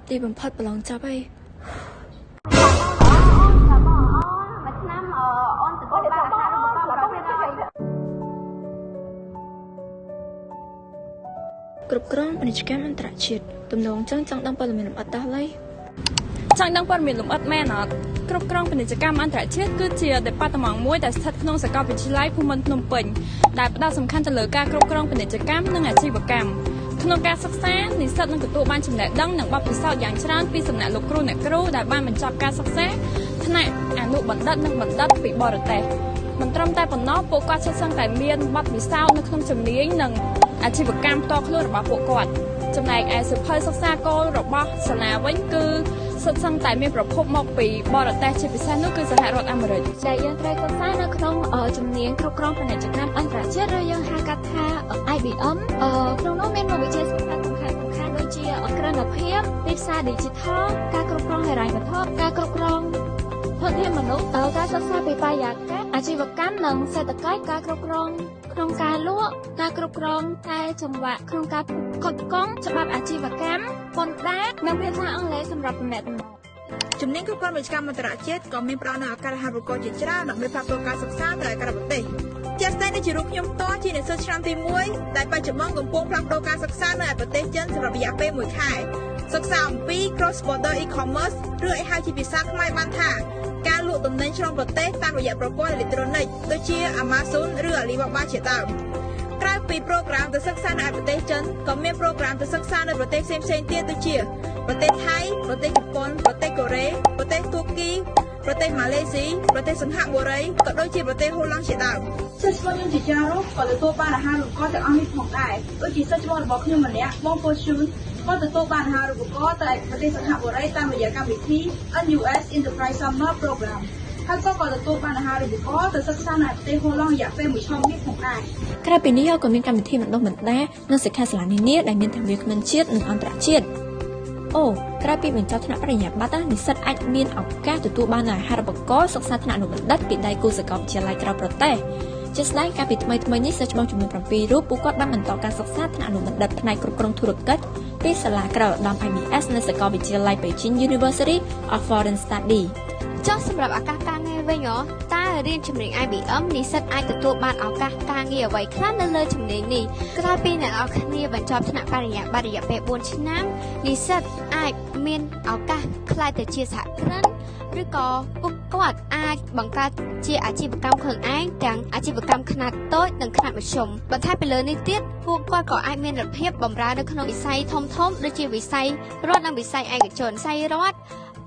ទីបំផុតប្រឡងចប់ហើយគ្រប់គ្រងពាណិជ្ជកម្មអន្តរជាតិទំនងចង់ដឹងព័ត៌មានលម្អិតដល់ហើយចង់ដឹងព័ត៌មានលម្អិតមែនអត់គ្រប់គ្រងពាណិជ្ជកម្មអន្តរជាតិគឺជា Department មួយដែលស្ថិតក្នុងសាកលវិទ្យាល័យភូមិន្ទភ្នំពេញដែលផ្ដោតសំខាន់ទៅលើការគ្រប់គ្រងពាណិជ្ជកម្មនិងអាជីវកម្មក្នុងការសិក្សានិស្សិតនឹងទទួលបានចំណេះដឹងនិងបទពិសោធន៍យ៉ាងច្រើនពីសំណាក់លោកគ្រូអ្នកគ្រូដែលបានបញ្ចប់ការសិក្សាថ្នាក់អនុបណ្ឌិតនិងបណ្ឌិតពីបរទេសមិនត្រឹមតែប៉ុណ្ណោះពួកគាត់សុទ្ធសឹងតែមានបទពិសោធន៍នៅក្នុងជំនាញនិងអាជីវកម្មផ្ទាល់ខ្លួនរបស់ពួកគាត់ចំណែកឯសិភៅសិក្សាគោលរបស់សាលាវិញគឺសុទ្ធសឹងតែមានប្រភពមកពីបរទេសជាពិសេសនោះគឺសហរដ្ឋអាមេរិកដែលយើងត្រូវសិក្សានៅក្នុងជំនាញគ្រប់គ្រងពាណិជ្ជកម្មអន្តរជាតិឬយើងហៅកាត់ថា IBM ក្នុងនោះមានមុខវិជ្ជាសំខាន់ៗដូចជាក្រណភាពទីផ្សារ Digital ការគ្រប់គ្រងហិរញ្ញវត្ថុការគ្រប់គ្រងធនធានមនុស្សការសិក្សាពីបរិយាកាសអាជីវកម្មនិងសេដ្ឋកិច្ចការគ្រប់គ្រងក្នុងការលក់ការគ្រប់គ្រងតែចង្វាក់ក្នុងការផ្គត់ផ្គង់ច្បាប់អាជីវកម្មពន្ធដារនិងភាសាអង់គ្លេសសម្រាប់ទំនាក់ទំនងជំនាញគ្រប់គ្រងពាណិជ្ជកម្មអន្តរជាតិក៏មានផ្ដល់នូវឱកាសឲ្យបុគ្គលជាច្រើនដើម្បីផ្លាស់ប្ដូរការសិក្សាទៅឯក្រៅប្រទេសជាក់ស្ដែងដូចជារូបខ្ញុំផ្ទាល់ជានិស្សិតឆ្នាំទី1ដែលបច្ចុប្បន្នកំពុងផ្លាស់ប្ដូរការសិក្សានៅឯប្រទេសចិនសម្រាប់រយៈពេល1ខែសិក្សាអំពី Cross Border E-commerce ឬឲ្យហៅជាភាសាខ្មែរបានថាការលក់ទំនិញឆ្លងប្រទេសតាមរយៈប្រព័ន្ធអេឡិចត្រូនិកដូចជា Amazon ឬ Alibaba ជាដើមក្រៅពីប្រូក្រាមទៅសិក្សានៅប្រទេសចិនក៏មានប្រូក្រាមទៅសិក្សានៅប្រទេសផ្សេងៗទៀតដូចជាប្រទេសថៃប្រទេសជប៉ុនប្រទេសកូរ៉េប្រទេសទួរគីប្រទេសម៉ាឡេស៊ីប្រទេសសិង្ហបុរីក៏ដូចជាប្រទេសហូឡង់ជាដើមសិស្សខ្ញុំជាច្រើនរូបក៏ទទួលបានអាហារូបករណ៍ទាំងអស់នេះផងដែរដូចជាសិស្សច្បងរបស់ខ្ញុំម្នាក់បង Fortune ក៏ទទួលបានអាហារូបករណ៍ទៅប្រទេសសិង្ហបុរីតាមរយៈកម្មវិធី NUS Enterprise Summer Program ហើយក៏ទទួលបានអាហារូបករណ៍ទៅសិក្សានៅប្រទេសហូឡង់រយៈពេល1ឆ្នាំនេះផងដែរក្រៅពីនេះក៏មានកម្មវិធីបណ្ដុះបណ្ដាលនិងសិក្ខាសាលានានាដែលមានទាំងវាគ្មិនជាតិនិងអន្តរជាតិក្រៅពីបញ្ចប់ថ្នាក់បរិញ្ញាបត្រនិស្សិតអាចមានឱកាសទទួលបានអាហារូបករណ៍សិក្សាថ្នាក់អនុបណ្ឌិតពីដៃគូសាកលវិទ្យាល័យក្រៅប្រទេសជាស្ដែងកាលពីថ្មីនេះសិស្សច្បងចំនួន7រូបពួកគាត់បានបន្តការសិក្សាថ្នាក់អនុបណ្ឌិតផ្នែកគ្រប់គ្រងធុរកិច្ចពីសាលាក្រៅឧត្តម IBS នៅសាកលវិទ្យាល័យ Beijing University of Foreign Study ចុះសម្រាប់ឱកាសការងារវិញតើរៀនជំនាញ IBM និស្សិតអាចទទួលបានឱកាសការងារអ្វីខ្លះនៅលើជំនាញនេះក្រោយពីអ្នកនរគ្នាបញ្ចប់ថ្នាក់បរិញ្ញាបត្ររយៈពេល4ឆ្នាំនិស្សិតអាចមានឱកាសក្លាយទៅជាសហគ្រិនឬក៏ពួកគាត់អាចបង្កើតជាអាជីវកម្មខ្លួនឯងទាំងអាជីវកម្មខ្នាតតូចនិងខ្នាតមធ្យមបន្ថែមពីលើនេះទៀតពួកគាត់ក៏អាចមានលទ្ធភាពបម្រើនៅក្នុងវិស័យធំៗដូចជាវិស័យរដ្ឋនិងវិស័យឯកជនវិស័យរដ្ឋ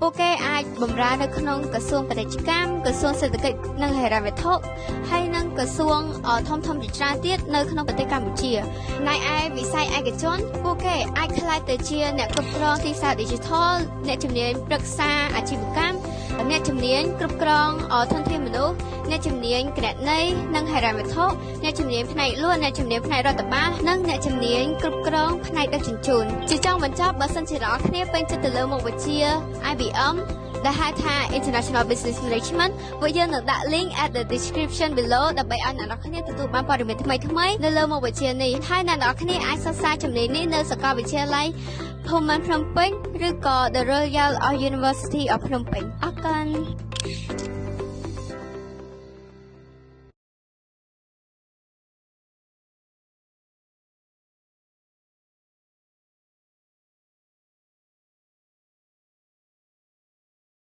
ពួកគេអាចបម្រើនៅក្នុងក្រសួងពាណិជ្ជកម្មក្រសួងសេដ្ឋកិច្ចនិងហិរញ្ញវត្ថុហើយនិងក្រសួងធំៗជាច្រើនទៀតនៅក្នុងប្រទេសកម្ពុជាណែឯវិស័យឯកជនពួកគេអាចក្លាយទៅជាអ្នកគ្រប់គ្រងទីផ្សារ Digital អ្នកជំនាញប្រឹក្សាអាជីវកម្មអ្នកជំនាញគ្រប់គ្រងធនធានមនុស្សអ្នកជំនាញគណនេយ្យនិងហិរញ្ញវត្ថុអ្នកជំនាញផ្នែកលក់អ្នកជំនាញផ្នែករដ្ឋបាលនិងអ្នកជំនាញគ្រប់គ្រងផ្នែកដឹកជញ្ជូនជាចុងបញ្ចប់បើសិនជាអ្នកនរគ្នាពេញចិត្តទៅលើមុខវិជ្ជា IBM ដែលហៅថា International Business Management ពួកយើងនឹងដាក់ link at the description below ដើម្បីឲ្យអ្នកនរគ្នាទទួលបានព័ត៌មានថ្មីៗនៅលើមុខវិជ្ជានេះហើយអ្នកនរគ្នាអាចសិក្សាជំនាញនេះនៅសាកលវិទ្យាល័យភូមិន្ទភ្នំពេញឬក៏ The Royal University of Phnom Penh អរគុណ